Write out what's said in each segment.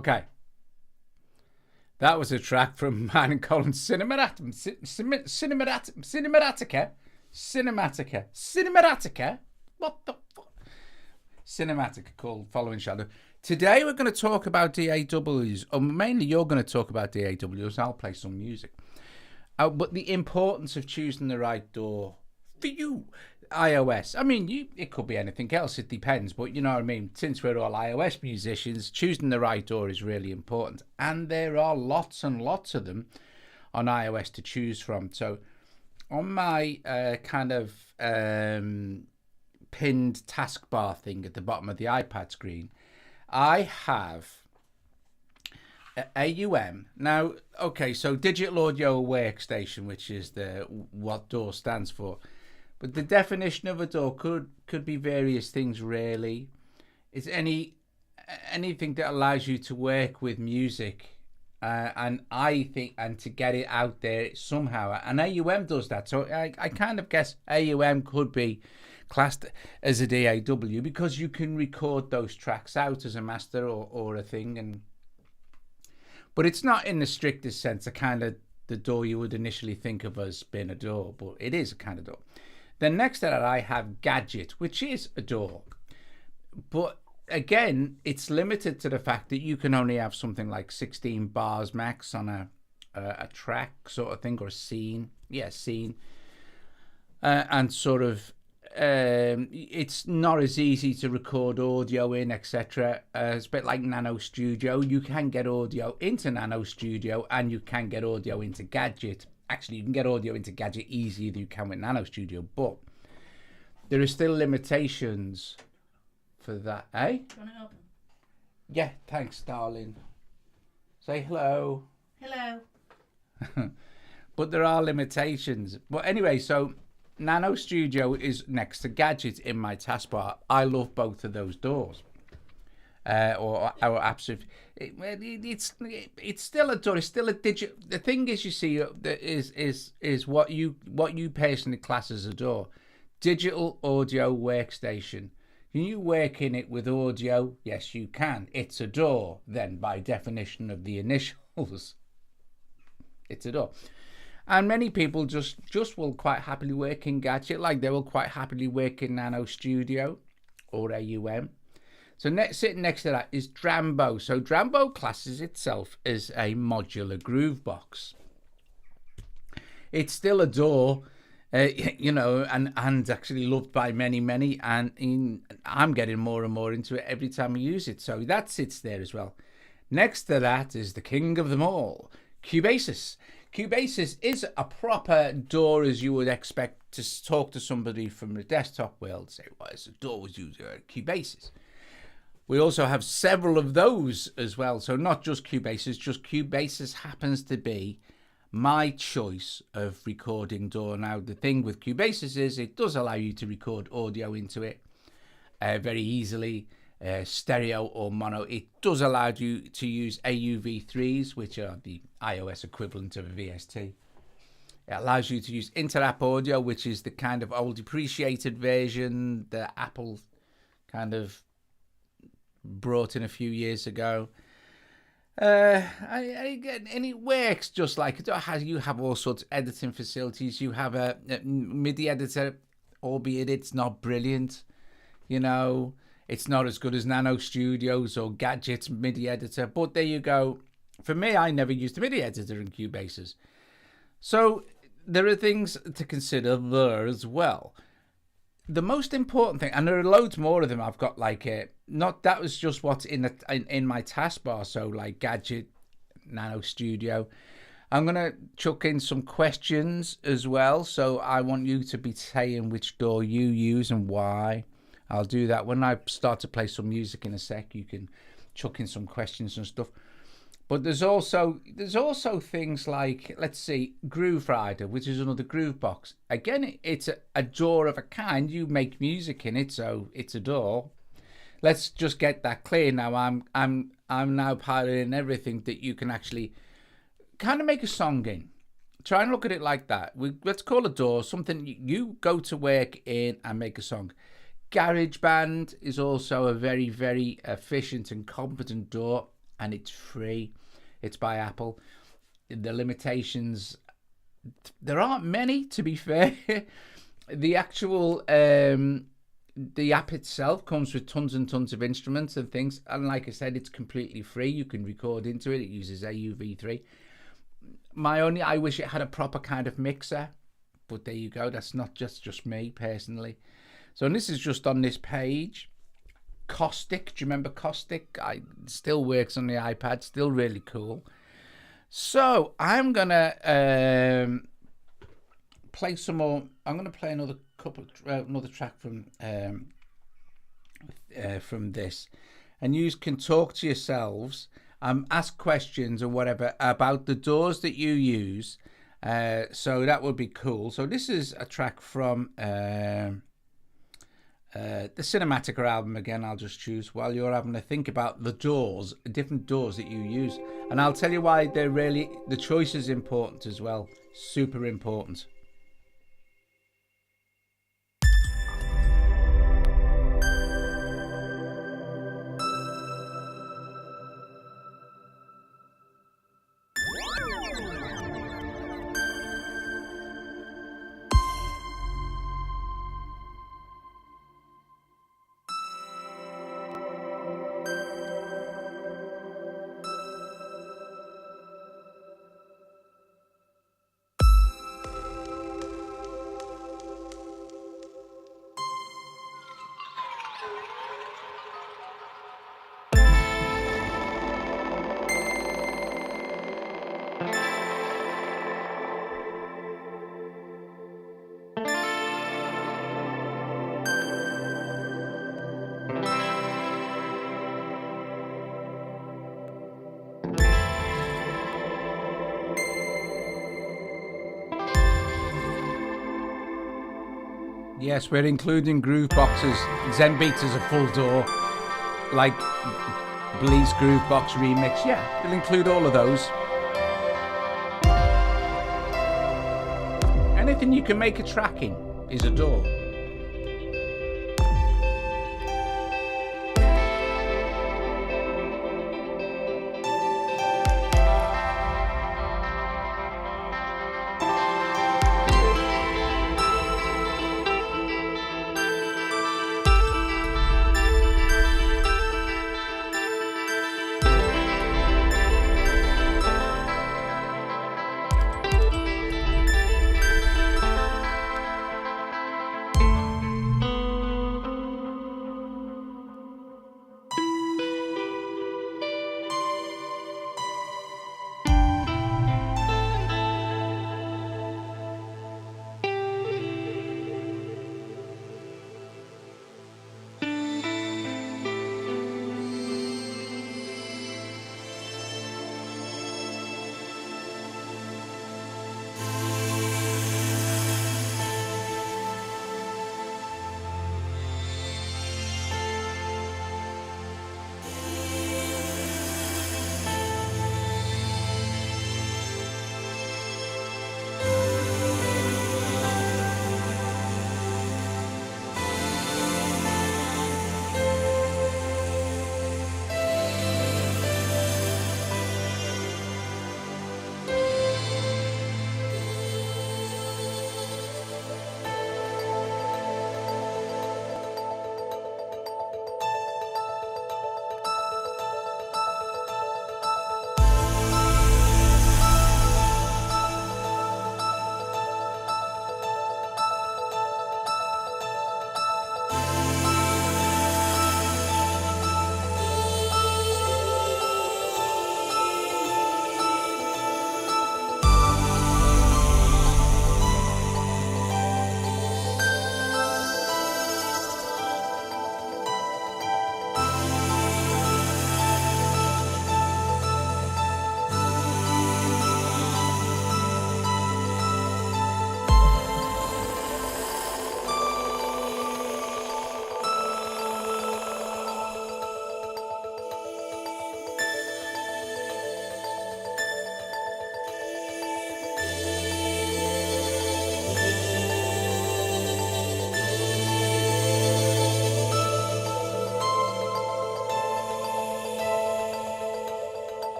Okay. That was a track from mine and Colin Cinematica. What the fuck? Cinematica, called Following Shadow. Today we're going to talk about DAWs, or mainly you're going to talk about DAWs. I'll play some music. But the importance of choosing the right DAW for you. iOS. I mean, it could be anything else. It depends. But you know what I mean? Since we're all iOS musicians, choosing the right DAW is really important. And there are lots and lots of them on iOS to choose from. So on my pinned taskbar thing at the bottom of the iPad screen, I have AUM. Now, okay, so Digital Audio Workstation, which is what DAW stands for. But the definition of a DAW could be various things, really. It's anything that allows you to work with music, and to get it out there somehow. And AUM does that. So I kind of guess AUM could be classed as a DAW because you can record those tracks out as a master or a thing. But it's not in the strictest sense a kind of the DAW you would initially think of as being a DAW, but it is a kind of DAW. Then next to that I have Gadget, which is a DAW. But again, it's limited to the fact that you can only have something like 16 bars max on a track sort of thing, or a scene. Yeah, scene. And sort of, it's not as easy to record audio in, etc. It's a bit like Nano Studio. You can get audio into Nano Studio and you can get audio into Gadget. Actually, you can get audio into Gadget easier than you can with Nano Studio, but there are still limitations for that, eh? Do you want to open? Yeah, thanks, darling. Say hello. Hello. But there are limitations. But anyway, so Nano Studio is next to Gadget in my taskbar. I love both of those DAWs. Or apps. It's still a DAW. It's still a digital. The thing is, you see, is what you personally class as a DAW. Digital Audio Workstation. Can you work in it with audio? Yes, you can. It's a DAW. Then, by definition of the initials, it's a DAW. And many people just will quite happily work in Gadget, like they will quite happily work in Nano Studio or AUM. So sitting next to that is Drambo. So Drambo classes itself as a modular groove box. It's still a DAW, and actually loved by many. And I'm getting more and more into it every time I use it. So that sits there as well. Next to that is the king of them all, Cubasis. Cubasis is a proper DAW as you would expect to talk to somebody from the desktop world. Say, well, it's a DAW was used Cubasis. We also have several of those as well. So not just Cubasis, just Cubasis happens to be my choice of recording DAW. Now, the thing with Cubasis is it does allow you to record audio into it very easily, stereo or mono. It does allow you to use AUV3s, which are the iOS equivalent of a VST. It allows you to use inter-app audio, which is the kind of old depreciated version that Apple kind of brought in a few years ago. And it works just like it. You have all sorts of editing facilities. You have a MIDI editor, albeit it's not brilliant. It's not as good as Nano Studios or Gadget's MIDI editor. But there you go. For me, I never used a MIDI editor in Cubasis. So there are things to consider there as well. The most important thing, and there are loads more of them. I've got that was just what's in my taskbar. So like Gadget, Nano Studio. I'm gonna chuck in some questions as well. So I want you to be saying which DAW you use and why. I'll do that when I start to play some music in a sec. You can chuck in some questions and stuff. But there's also things like, let's see, Groove Rider, which is another groove box. Again, it's a DAW of a kind. You make music in it, so it's a DAW. Let's just get that clear now. I'm now piloting everything that you can actually kind of make a song in. Try and look at it like that. Let's call a DAW something you go to work in and make a song. GarageBand is also a very, very efficient and competent DAW. and it's free. It's by Apple. The limitations, there aren't many, to be fair. The actual the app itself comes with tons and tons of instruments and things, and like I said, it's completely free. You can record into it. It uses AUV3. I wish it had a proper kind of mixer, but there you go. That's not just me personally. So, and this is just on this page. Caustic, do you remember Caustic? It still works on the iPad, still really cool. So I'm gonna play some more. I'm gonna play another track from this, and you can talk to yourselves, ask questions or whatever about the DAWs that you use. So that would be cool. So this is a track from the Cinematica album. Again, I'll just choose while you're having to think about the DAWs, different DAWs that you use, and I'll tell you why the choice is important as well. Super important. Yes, we're including groove boxes. Zen Beats is a full DAW, like Bleed's Groove Box Remix. Yeah, we'll include all of those. Anything you can make a track in is a DAW.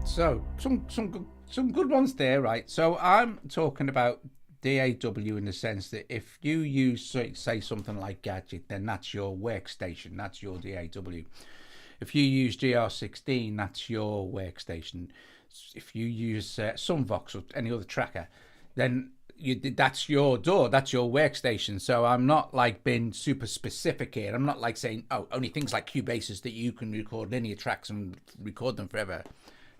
So some good ones there, right? So I'm talking about DAW in the sense that if you use say something like Gadget, then that's your workstation, that's your DAW. If you use GR16, that's your workstation. If you use Sunvox or any other tracker, then that's your DAW, that's your workstation. So I'm not like being super specific here. I'm not like saying, oh, only things like Cubase's that you can record linear tracks and record them forever.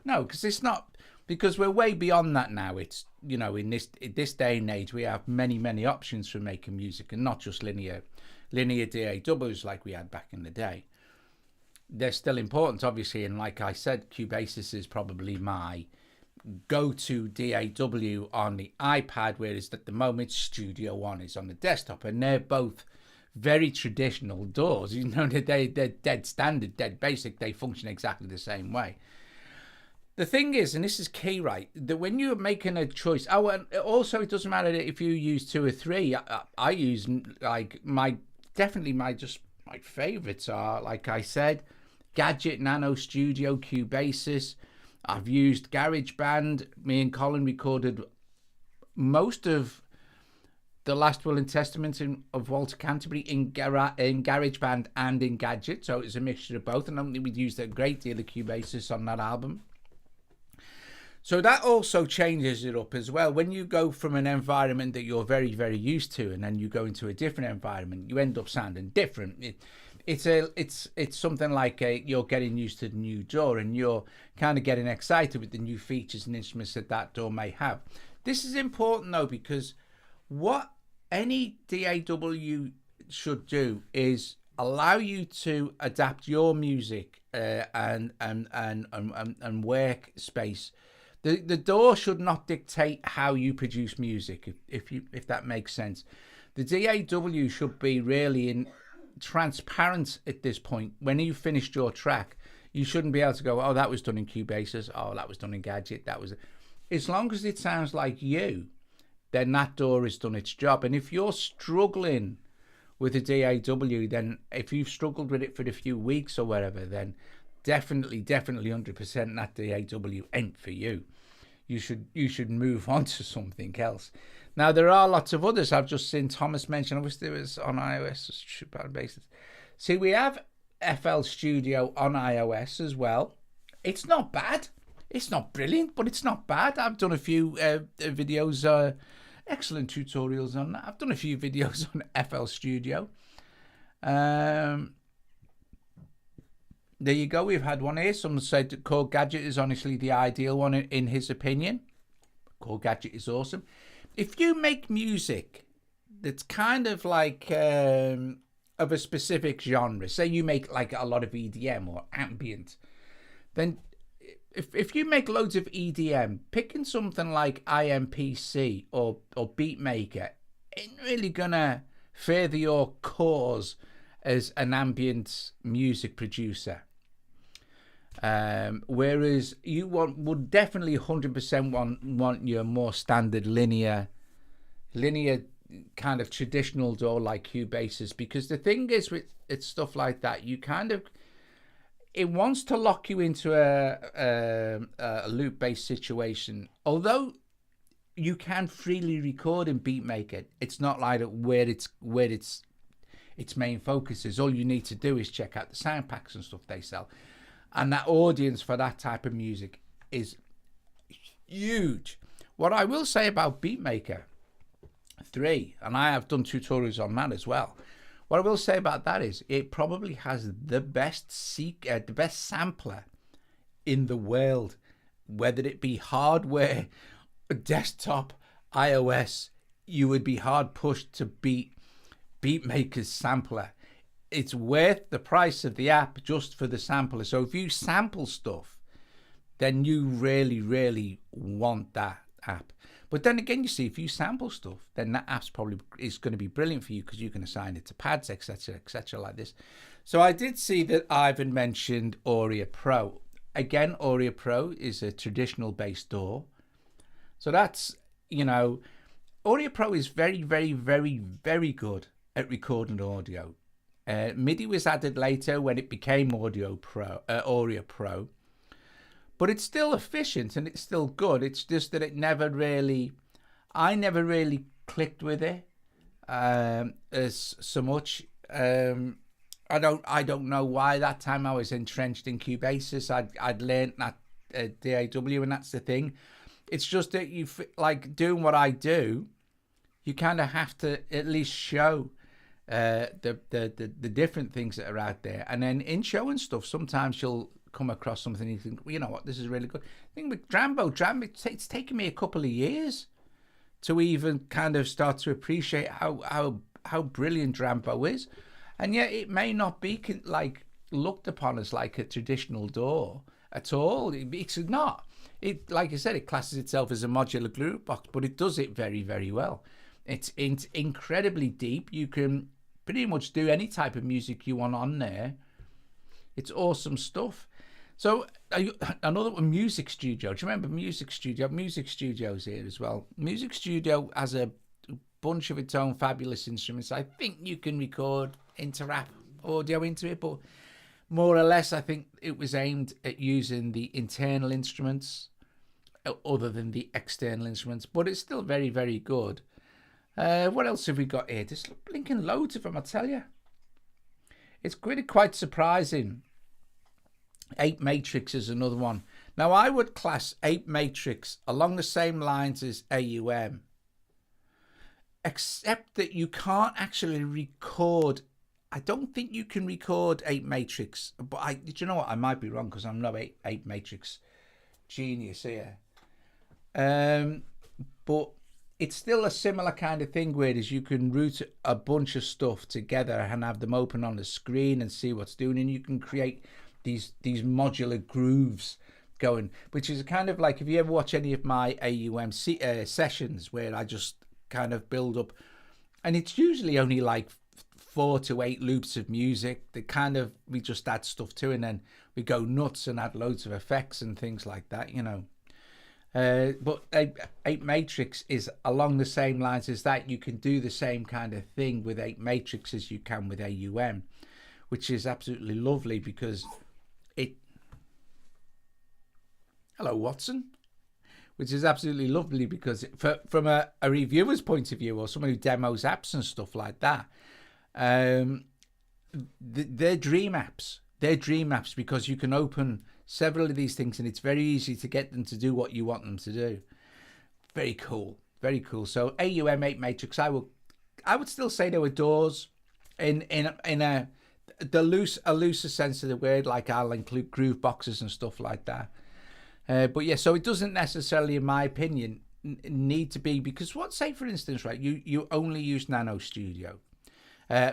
No, because it's not, because we're way beyond that now. It's, you know, in this day and age, we have many options for making music, and not just linear DAWs like we had back in the day. They're still important, obviously, and like I said, Cubase's is probably my go-to DAW on the iPad, whereas at the moment Studio One is on the desktop, and they're both very traditional DAWs. You know, they're dead standard, dead basic. They function exactly the same way. The thing is, and this is key, right, that when you're making a choice, oh, and also it doesn't matter if you use 2 or 3. I use like my favorites are, like I said, Gadget, Nano Studio, Cubase's. I've used GarageBand. Me and Colin recorded most of the Last Will and Testament of Walter Canterbury in GarageBand and in Gadget, so it's a mixture of both, and I don't think we'd used a great deal of Cubase's on that album. So that also changes it up as well. When you go from an environment that you're very used to, and then you go into a different environment, you end up sounding different. It's something like you're getting used to the new DAW, and you're kind of getting excited with the new features and instruments that DAW may have. This is important though, because what any DAW should do is allow you to adapt your music and workspace. The DAW should not dictate how you produce music, if that makes sense. The DAW should be really transparent at this point. When you finished your track, you shouldn't be able to go, oh, that was done in Cubase's, oh, that was done in Gadget, that was... As long as it sounds like you, then that DAW has done its job. And if you're struggling with a DAW, then if you've struggled with it for a few weeks or whatever, then definitely 100% that DAW ain't for you. You should move on to something else. Now, there are lots of others. I've just seen Thomas mention, I wish there was on iOS basis. See, we have FL Studio on iOS as well. It's not bad. It's not brilliant, but it's not bad. I've done a few videos, excellent tutorials on that. I've done a few videos on FL Studio. There you go. We've had one here. Someone said Core Gadget is honestly the ideal one in his opinion. Core Gadget is awesome. If you make music that's kind of like of a specific genre, say you make like a lot of EDM or ambient, then if you make loads of EDM, picking something like IMPC or Beatmaker ain't really gonna further your cause as an ambient music producer. Whereas you would definitely 100% want your more standard linear kind of traditional DAW like Cubase's, because the thing is with it's stuff like that, you kind of, it wants to lock you into a loop-based situation. Although you can freely record in Beatmaker, it's not like where its main focus is. All you need to do is check out the sound packs and stuff they sell, and that audience for that type of music is huge. What I will say about Beatmaker 3, and I have done tutorials on that as well, what I will say about that is it probably has the best sampler in the world, whether it be hardware, desktop, iOS. You would be hard pushed to beat Beatmaker's sampler. It's worth the price of the app just for the sampler. So if you sample stuff, then you really want that app. But then again, you see, if you sample stuff, then that app's probably is going to be brilliant for you, because you can assign it to pads, etc like this. So I did see that Ivan mentioned Auria Pro. Again, Auria Pro is a traditional bass DAW. So that's, you know, Auria Pro is very good at recording audio. MIDI was added later when it became Auria Pro. but it's still efficient and it's still good. It's just that I never really clicked with it as so much. I don't know why. That time I was entrenched in Cubasis. I'd learned that DAW, and that's the thing. It's just that you like doing what I do. You kind of have to at least show the different things that are out there, and then in showing stuff, sometimes you'll come across something and you think, well, you know what, this is really good. I think with Dram, it's taken me a couple of years to even kind of start to appreciate how brilliant Drambo is, and yet it may not be like looked upon as like a traditional DAW at all. It's not. It, like I said, it classes itself as a modular groove box, but it does it very, very well. It's incredibly deep. You can pretty much do any type of music you want on there. It's awesome stuff. So another one, Music Studio. Do you remember Music Studio? Music Studio's here as well. Music Studio has a bunch of its own fabulous instruments. I think you can record inter-app audio into it, but more or less I think it was aimed at using the internal instruments other than the external instruments, but it's still very, very good. What else have we got here? Just blinking loads of them, I tell you. It's really quite surprising. 8 Matrix is another one. Now, I would class 8 Matrix along the same lines as AUM, except that you can't actually record. I don't think you can record 8 Matrix, but do you know what? I might be wrong because I'm no 8 Matrix genius here. But it's still a similar kind of thing, whereas you can route a bunch of stuff together and have them open on the screen and see what's doing, and you can create these modular grooves going, which is kind of like, if you ever watch any of my AUM sessions where I just kind of build up, and it's usually only like 4 to 8 loops of music that kind of we just add stuff to, and then we go nuts and add loads of effects and things like that, you know. But 8 Matrix is along the same lines as that. You can do the same kind of thing with 8 Matrix as you can with AUM, which is absolutely lovely because hello Watson, which is absolutely lovely because from a reviewer's point of view, or someone who demos apps and stuff like that, they're dream apps. They're dream apps because you can open several of these things and it's very easy to get them to do what you want them to do. Very cool, very cool. So AUM 8 Matrix, I would still say they were DAWs in a looser sense of the word, like I'll include groove boxes and stuff like that. But yeah, so it doesn't necessarily, in my opinion, need to be, because say for instance, right, you only use Nano Studio.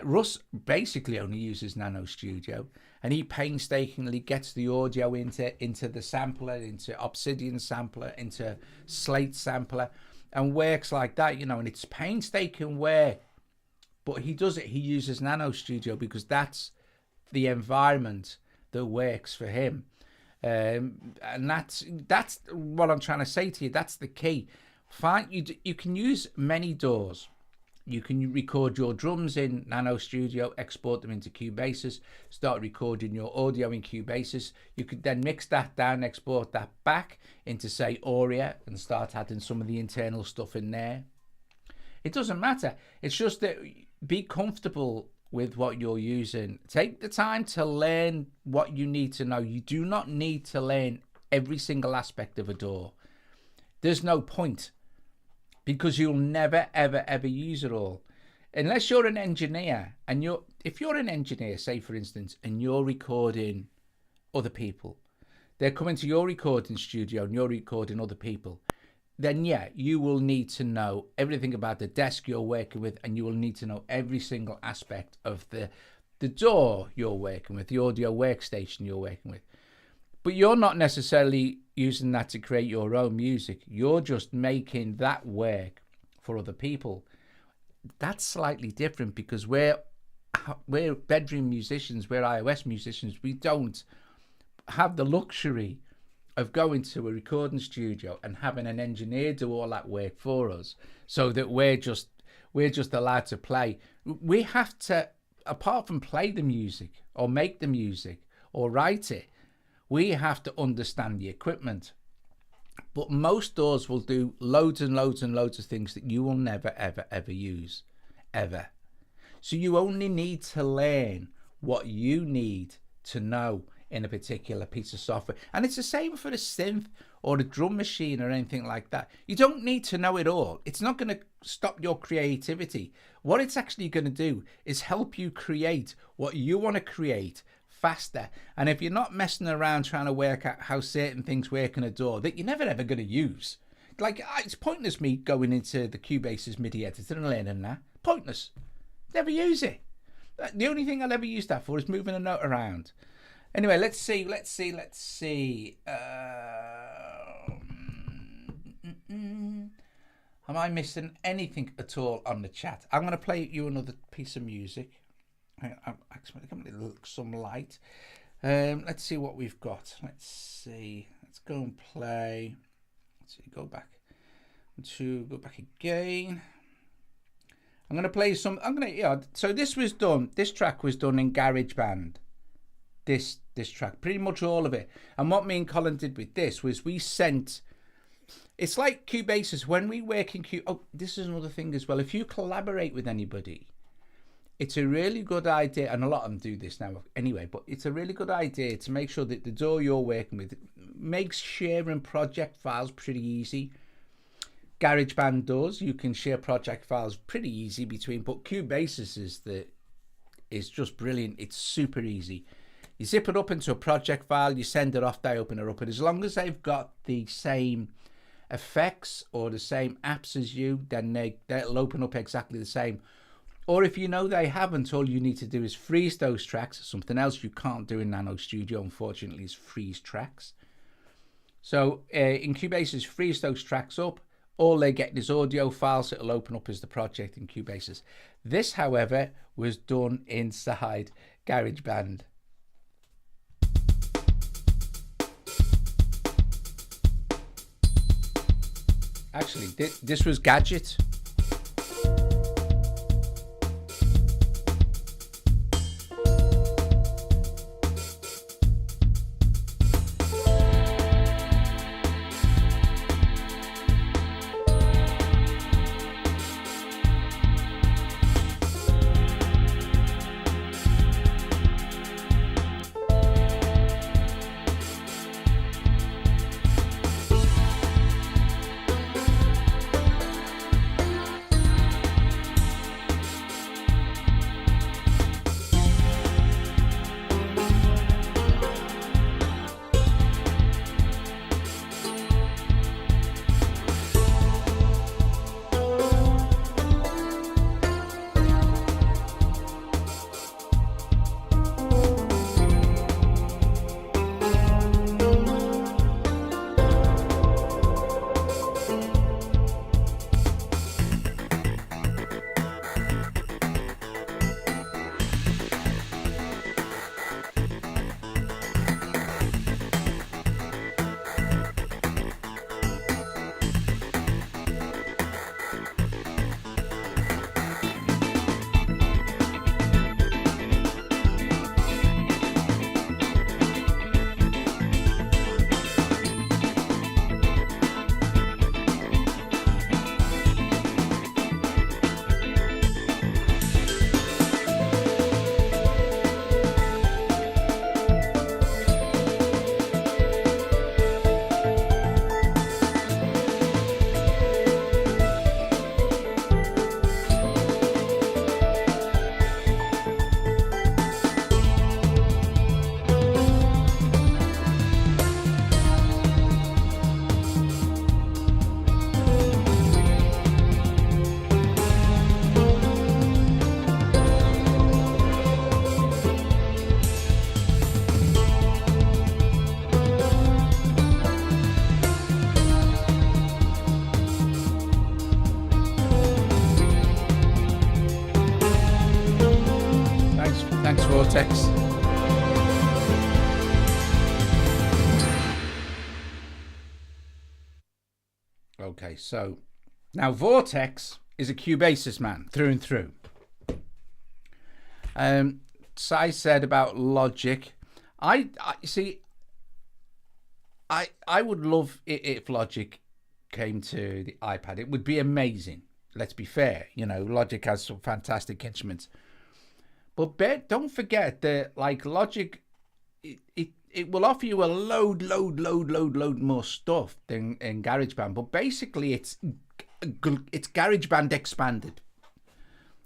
Russ basically only uses Nano Studio, and he painstakingly gets the audio into the sampler, into Obsidian sampler, into Slate sampler, and works like that, you know, and it's painstaking work, but he does it. He uses Nano Studio because that's the environment that works for him, and that's what I'm trying to say to you. That's the key. You can use many DAWs. You can record your drums in Nano Studio, export them into Cubasis, start recording your audio in Cubasis. You could then mix that down, export that back into, say, Auria, and start adding some of the internal stuff in there. It doesn't matter. It's just that be comfortable with what you're using. Take the time to learn what you need to know. You do not need to learn every single aspect of a DAW. There's no point, because you'll never, ever, ever use it all. Unless you're an engineer, and if you're an engineer, say for instance, and you're recording other people, they're coming to your recording studio and you're recording other people, then yeah, you will need to know everything about the desk you're working with, and you will need to know every single aspect of the DAW you're working with, the audio workstation you're working with. But you're not necessarily using that to create your own music. You're just making that work for other people. That's slightly different, because we're bedroom musicians, we're iOS musicians. We don't have the luxury of going to a recording studio and having an engineer do all that work for us, so that we're just allowed to play. We have to, apart from play the music or make the music or write it, We have to understand the equipment. But most DAWs will do loads and loads and loads of things that you will never, ever, ever use. Ever. So you only need to learn what you need to know in a particular piece of software. And it's the same for a synth or a drum machine or anything like that. You don't need to know it all. It's not going to stop your creativity. What it's actually going to do is help you create what you want to create faster. And if you're not messing around trying to work out how certain things work in a DAW that you're never ever going to use, like it's pointless me going into the Cubase's MIDI editor and learning that. Pointless. Never use it. The only thing I'll ever use that for is moving a note around. Anyway, let's see. Am I missing anything at all on the chat? I'm going to play you another piece of music. I'm going to look some light. Let's see what we've got. Let's see. Let's go and play. Let's see. Go back again. I'm going to play some. So this was done. This track was done in GarageBand. This track, pretty much all of it. And what me and Colin did with this was we sent. It's like Cubase's when we work in Cubase. Oh, this is another thing as well. If you collaborate with anybody, it's a really good idea, and a lot of them do this now anyway, but it's a really good idea to make sure that the DAW you're working with makes sharing project files pretty easy. GarageBand does. You can share project files pretty easy between, but Cubase's is just brilliant. It's super easy. You zip it up into a project file, you send it off, they open it up, and as long as they've got the same effects or the same apps as you, then they'll open up exactly the same. Or if you know they haven't, all you need to do is freeze those tracks. Something else you can't do in Nano Studio, unfortunately, is freeze tracks. So in Cubase's, freeze those tracks up. All they get is audio files. It'll open up as the project in Cubase's. This, however, was done inside GarageBand. Actually, this was Gadget. Vortex. Okay, so now Vortex is a Cubase's man through and through. Sai said about Logic. I see. I would love it if Logic came to the iPad. It would be amazing. Let's be fair. Logic has some fantastic instruments. But don't forget that, like, Logic, it will offer you a load more stuff than in GarageBand. But basically, it's GarageBand expanded.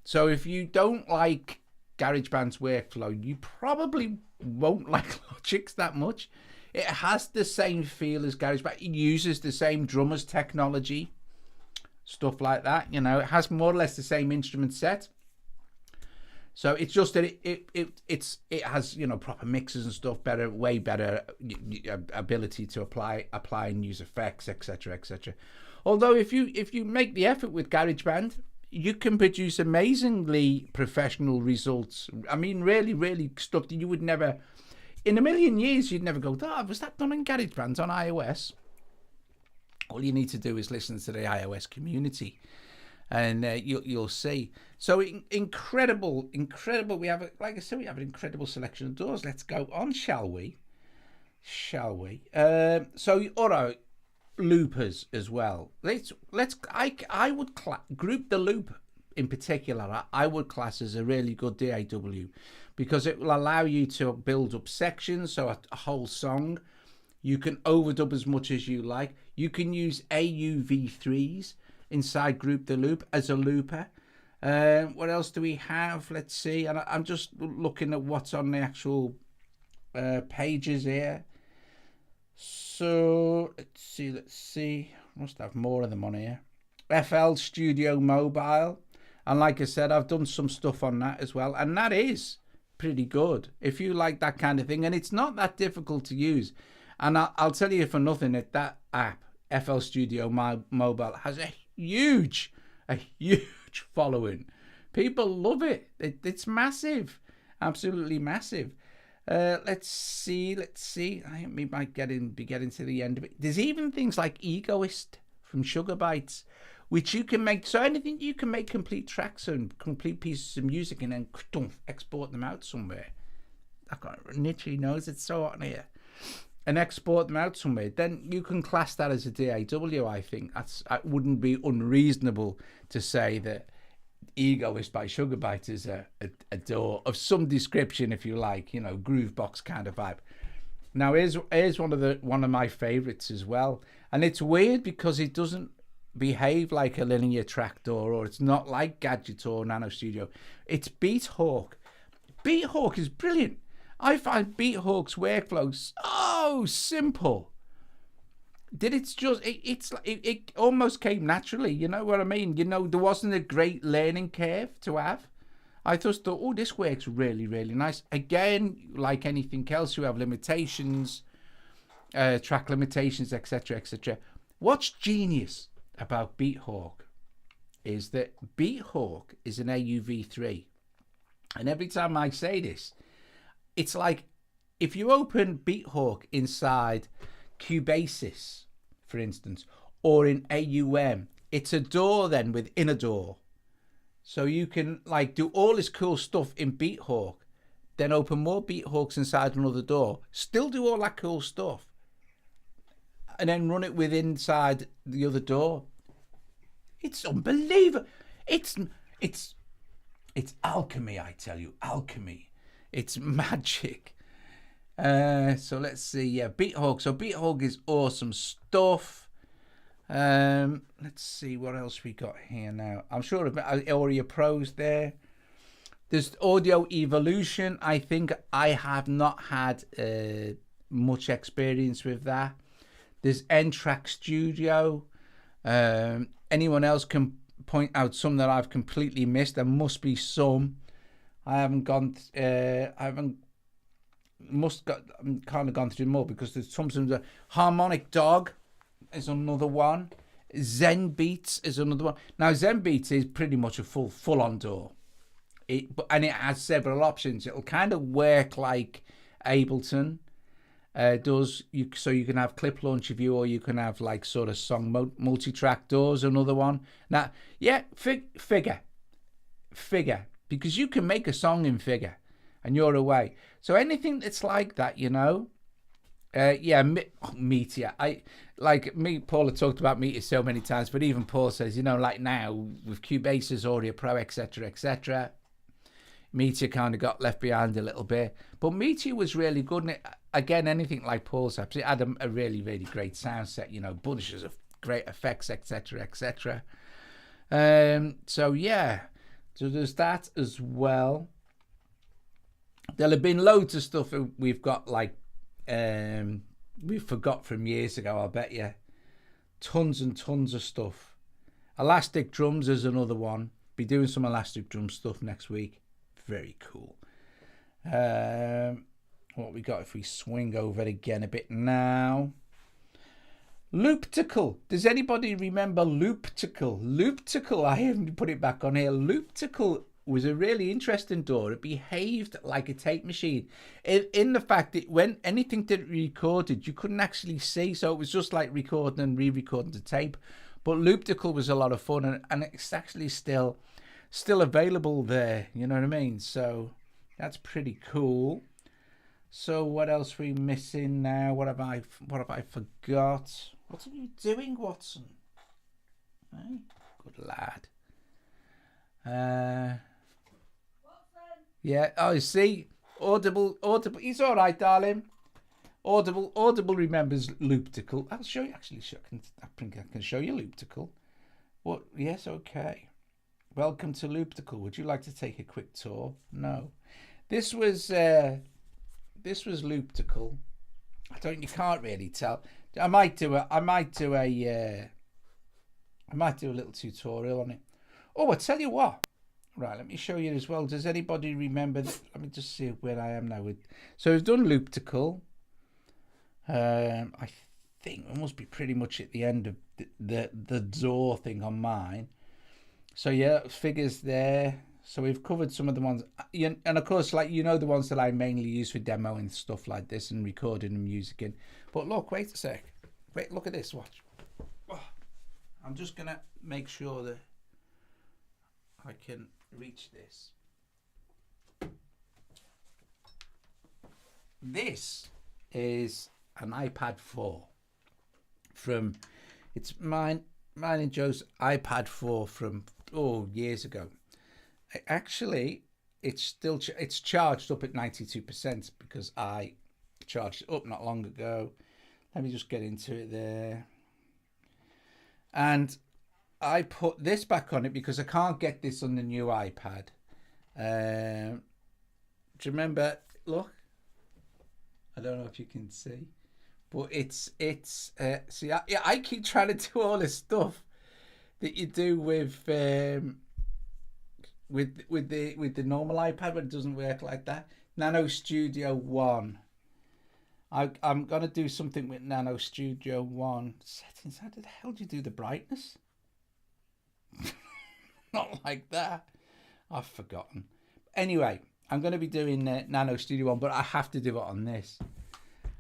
So if you don't like GarageBand's workflow, you probably won't like Logic's that much. It has the same feel as GarageBand. It uses the same drummers technology, stuff like that. It has more or less the same instrument set. So it's just that it has proper mixes and stuff, way better ability to apply and use effects, etc., etc. Although if you make the effort with GarageBand, you can produce amazingly professional results. I mean, really stuff that you would never, in a million years, you'd never go, was that done in GarageBand on iOS? All you need to do is listen to the iOS community, and you'll see. So incredible. We have, like I said, we have an incredible selection of DAWs. Let's go on, shall we? So, all right, loopers as well. I would group the loop in particular. I would class as a really good DAW, because it will allow you to build up sections, so a whole song. You can overdub as much as you like. You can use AUV3s inside Group the Loop as a looper. What else do we have? Let's see. And I'm just looking at what's on the actual pages here. So let's see. Must have more of them on here. FL Studio Mobile. And like I said, I've done some stuff on that as well. And that is pretty good if you like that kind of thing. And it's not that difficult to use. And I'll tell you for nothing that app, FL Studio Mobile, has a huge following. People love it. It's massive, absolutely massive. Let's see. I think we might be getting to the end of it. There's even things like Egoist from Sugar Bytes, which you can make. So anything you can make complete tracks and complete pieces of music, and then export them out somewhere. I've got literally knows it's so hot in here. And export them out somewhere, then you can class that as a DAW. I think it wouldn't be unreasonable to say that Egoist by Sugar Byte is a DAW of some description, if you like, groovebox kind of vibe. Now here's one of my favorites as well, and it's weird because it doesn't behave like a linear track DAW, or it's not like Gadget or Nano Studio. It's Beathawk. Beathawk is brilliant. I find Beathawk's workflow so simple. It almost came naturally, you know what I mean? There wasn't a great learning curve to have. I just thought, this works really, really nice. Again, like anything else, you have limitations, track limitations, etc., etc. What's genius about Beathawk is that Beathawk is an AUV3. And every time I say this, it's like if you open Beathawk inside Cubasis, for instance, or in AUM, it's a DAW then within a DAW. So you can do all this cool stuff in Beathawk, then open more Beathawks inside another DAW, still do all that cool stuff, and then run it inside the other DAW. It's unbelievable. It's alchemy, I tell you, alchemy. It's magic. So let's see. Yeah, Beathawk. So Beathawk is awesome stuff. Let's see what else we got here now. I'm sure Audio Pros there. There's Audio Evolution. I think I have not had much experience with that. There's N-Track Studio. Anyone else can point out some that I've completely missed? There must be some. I'm kind of gone through more because there's some. Harmonic Dog is another one. Zen Beats is another one. Now Zen Beats is pretty much a full-on DAW. And it has several options. It'll kind of work like Ableton does. So you can have clip launcher view, or you can have sort of song multi-track DAWs. Another one. Now, yeah, Figure. Because you can make a song in Figure and you're away. So anything that's like that, Yeah, Meteor. Paul had talked about Meteor so many times, but even Paul says, you know, like now with Cubase's, Audio Pro, etc., Meteor kind of got left behind a little bit. But Meteor was really good, and again, anything like Paul's apps, it had a really, really great sound set, you know, bunches of great effects, etc. So yeah, so there's that as well. There'll have been loads of stuff we've got, like we forgot from years ago, I'll bet you. Tons and tons of stuff. Elastic drums is another one. Be doing some elastic drum stuff next week. Very cool. What we got if we swing over again a bit now? Looptical. Does anybody remember Looptical? Looptical, I haven't put it back on here. Looptical was a really interesting DAW. It behaved like a tape machine in the fact that when anything that it recorded, you couldn't actually see, so it was just like recording and re-recording the tape. But Looptical was a lot of fun, and it's actually still available there, you know what I mean? So that's pretty cool. So what else are we missing now? What have I forgot? What are you doing, Watson? Hey, good lad. Yeah, oh, see, Audible, he's all right, darling. Audible remembers Looptical. I'll show you, actually, I think I can show you Looptical. What? Yes, okay. Welcome to Looptical. Would you like to take a quick tour? No. This was Looptical. You can't really tell. I might do a little tutorial on it. Oh, I tell you what. Right, let me show you as well. Does anybody remember? Let me just see where I am now. So we've done Looptical. I think we must be pretty much at the end of the DAW thing on mine. So yeah, figures there. So we've covered some of the ones, and of course, like, you know, the ones that I mainly use for demoing stuff like this and recording the music in. But look, wait a sec. Wait, look at this. Watch. Oh, I'm just gonna make sure that I can reach this. This is an iPad 4 from, it's mine and Joe's iPad 4 from years ago. Actually, it's charged up at 92% because I charged it up not long ago. Let me just get into it there. And I put this back on it because I can't get this on the new iPad. Do you remember? Look, I don't know if you can see, but it's see, I keep trying to do all this stuff that you do with the normal iPad, but it doesn't work like that. Nano Studio One. I'm gonna do something with Nano Studio One settings. How the hell do you do the brightness? Not like that. I've forgotten. Anyway, I'm going to be doing Nano Studio One, but I have to do it on this.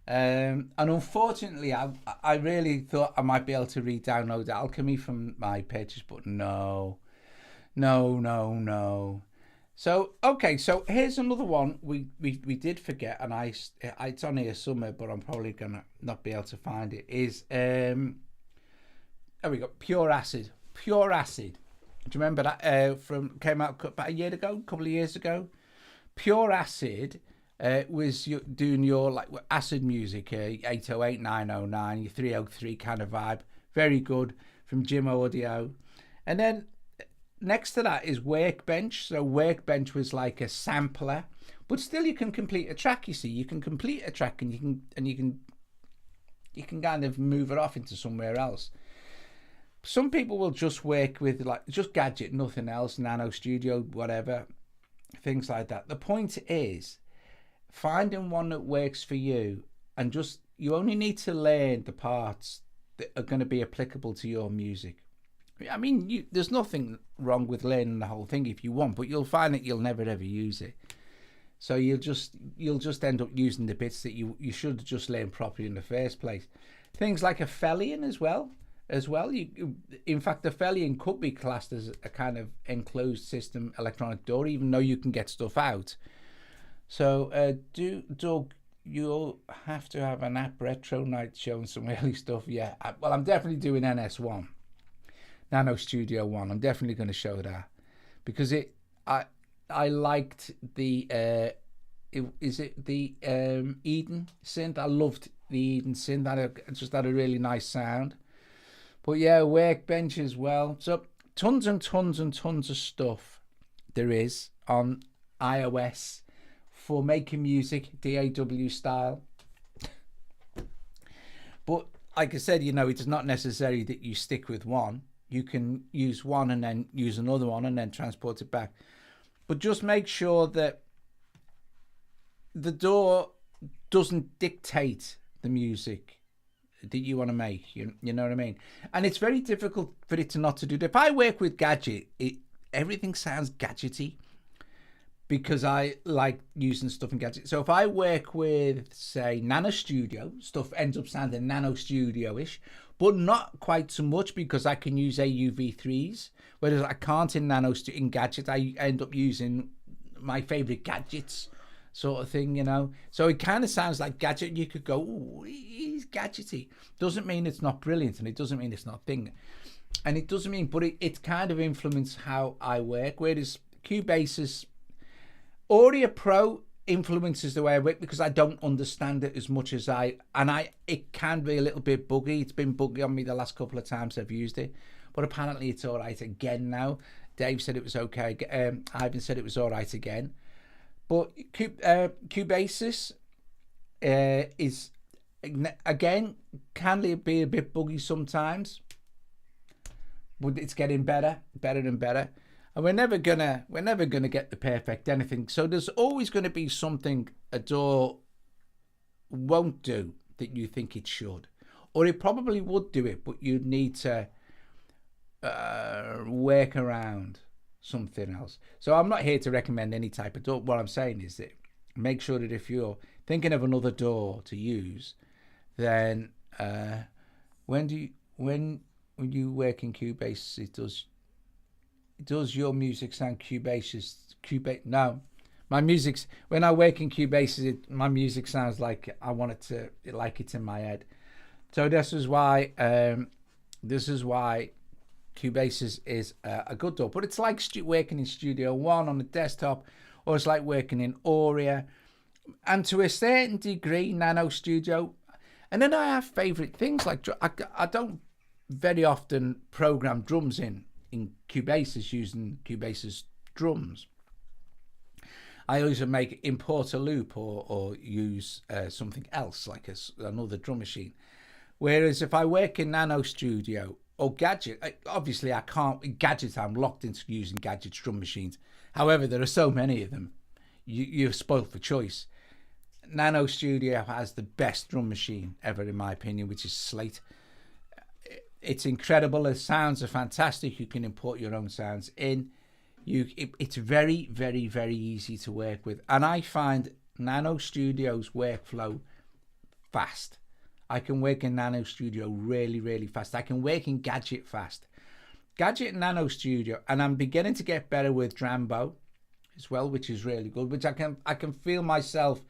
And unfortunately, I really thought I might be able to re-download Alchemy from my purchase, but no. So okay, so here's another one we did forget, and it's on here somewhere, but I'm probably gonna not be able to find it. Is there we go, Pure Acid. Do you remember that? Came out about a year ago, a couple of years ago. Pure Acid was doing your like acid music, 808, 909, your 303 kind of vibe. Very good, from Jim Audio. And then next to that is Workbench. So Workbench was like a sampler, but still you can complete a track. You see, you can complete a track, and you can kind of move it off into somewhere else. Some people will just work with like just Gadget, nothing else, Nano Studio, whatever, things like that. The point is finding one that works for you, and just you only need to learn the parts that are going to be applicable to your music. I mean, there's nothing wrong with learning the whole thing if you want, but you'll find that you'll never ever use it. So you'll just end up using the bits that you should just learn properly in the first place. Things like a Felian as well. In fact, the Felian could be classed as a kind of enclosed system electronic DAW, even though you can get stuff out. So Doug you'll have to have an app retro night showing some early stuff. Yeah, well, I'm definitely doing NS1, Nano Studio 1. I'm definitely going to show that because I liked the is it the Eden synth? I loved the Eden synth. That just had a really nice sound. But yeah, Workbench as well. So tons and tons and tons of stuff there is on iOS for making music DAW style. But like I said, it's not necessary that you stick with one. You can use one and then use another one and then transport it back. But just make sure that the DAW doesn't dictate the music that you want to make. You know what I mean? And it's very difficult for it to not to do that. If I work with Gadget, everything sounds gadgety because I like using stuff in Gadget. So if I work with, say, Nano Studio, stuff ends up sounding Nano Studio-ish, but not quite so much because I can use AUV3s, whereas I can't in Gadget. I end up using my favorite gadgets sort of thing, So it kind of sounds like Gadget. You could go, "Ooh, he's gadgety." Doesn't mean it's not brilliant, and it doesn't mean it's not thing. And it doesn't mean, but it kind of influences how I work. Whereas Cubase's Audio Pro influences the way I work because I don't understand it as much as it can be a little bit buggy. It's been buggy on me the last couple of times I've used it, but apparently it's all right again now. Dave said it was okay. Ivan said it was all right again. But Cubasis is, again, can be a bit buggy sometimes, but it's getting better and better. And we're never gonna get the perfect anything. So there's always going to be something a DAW won't do that you think it should, or it probably would do it, but you'd need to work around something else. So I'm not here to recommend any type of DAW. What I'm saying is that make sure that if you're thinking of another DAW to use, then when you work in Cubase, it does your music sound Cubase's No, my music's, when I work in Cubase, my music sounds like I want it to, like it's in my head. So this is why Cubase is a good DAW. But it's like working in Studio One on the desktop, or it's like working in Aurea, and to a certain degree Nano Studio. And then I have favorite things like I don't very often program drums in Cubase using Cubase's drums. I always import a loop or use something else like another drum machine. Whereas if I work in Nano Studio or Gadget, obviously I can't. Gadget, I'm locked into using Gadget's drum machines. However, there are so many of them, you're spoiled for choice. Nano Studio has the best drum machine ever, in my opinion, which is Slate. It's incredible. The sounds are fantastic. You can import your own sounds in. It's very, very, very easy to work with. And I find Nano Studio's workflow fast. I can work in Nano Studio really, really fast. I can work in Gadget fast. Gadget and Nano Studio, and I'm beginning to get better with Drambo as well, which is really good. Which I can feel myself.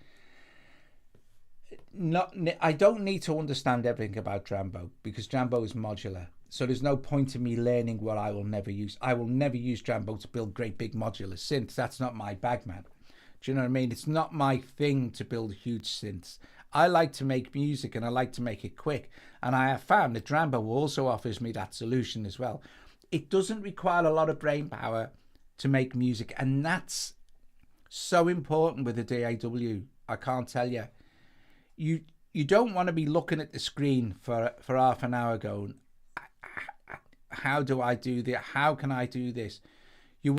I don't need to understand everything about Drambo because Drambo is modular. So there's no point in me learning what I will never use. I will never use Drambo to build great big modular synths. That's not my bag, man. Do you know what I mean? It's not my thing to build huge synths. I like to make music and I like to make it quick. And I have found that Drambo also offers me that solution as well. It doesn't require a lot of brain power to make music. And that's so important with the DAW. I can't tell you. You don't want to be looking at the screen for half an hour going, how do I do that? How can I do this? You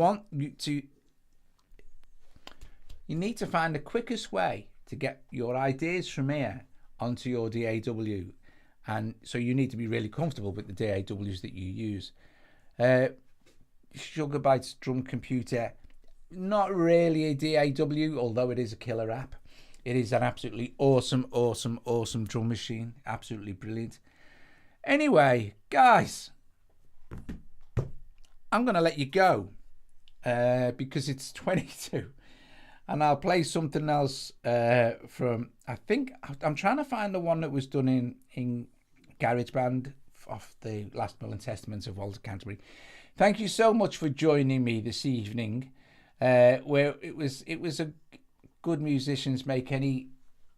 need to find the quickest way to get your ideas from here onto your DAW. And so you need to be really comfortable with the DAWs that you use. Sugarbyte's drum computer, not really a DAW, although it is a killer app. It is an absolutely awesome drum machine. Absolutely brilliant. Anyway, guys, I'm going to let you go because it's 22. and I'll play something else from, I think, I'm trying to find the one that was done in GarageBand off the Last Will and Testaments of Walter Canterbury. Thank you so much for joining me this evening, where it was a good musicians make any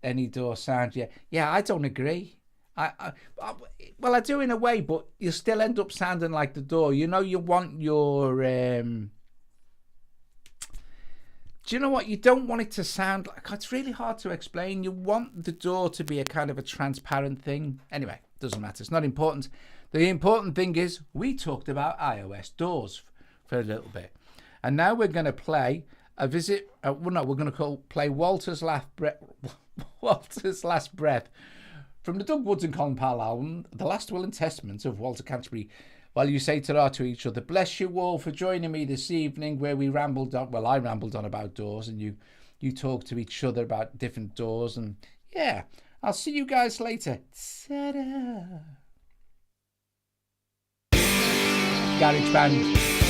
DAW sound. Yeah, I don't agree. Well, I do in a way, but you still end up sounding like the DAW. You know, you want your do you know what? You don't want it to sound like, it's really hard to explain. You want the DAW to be a kind of a transparent thing. Anyway, doesn't matter. It's not important. The important thing is we talked about iOS DAWs for a little bit. And now we're going to play a visit. We're going to play Walter's Last Breath from the Doug Woods and Colin Powell album, The Last Will and Testament of Walter Canterbury. While you say ta-ra to each other. Bless you all for joining me this evening, where we rambled on. Well, I rambled on about DAWs, and you talk to each other about different DAWs, and yeah, I'll see you guys later. Ta-da. GarageBand.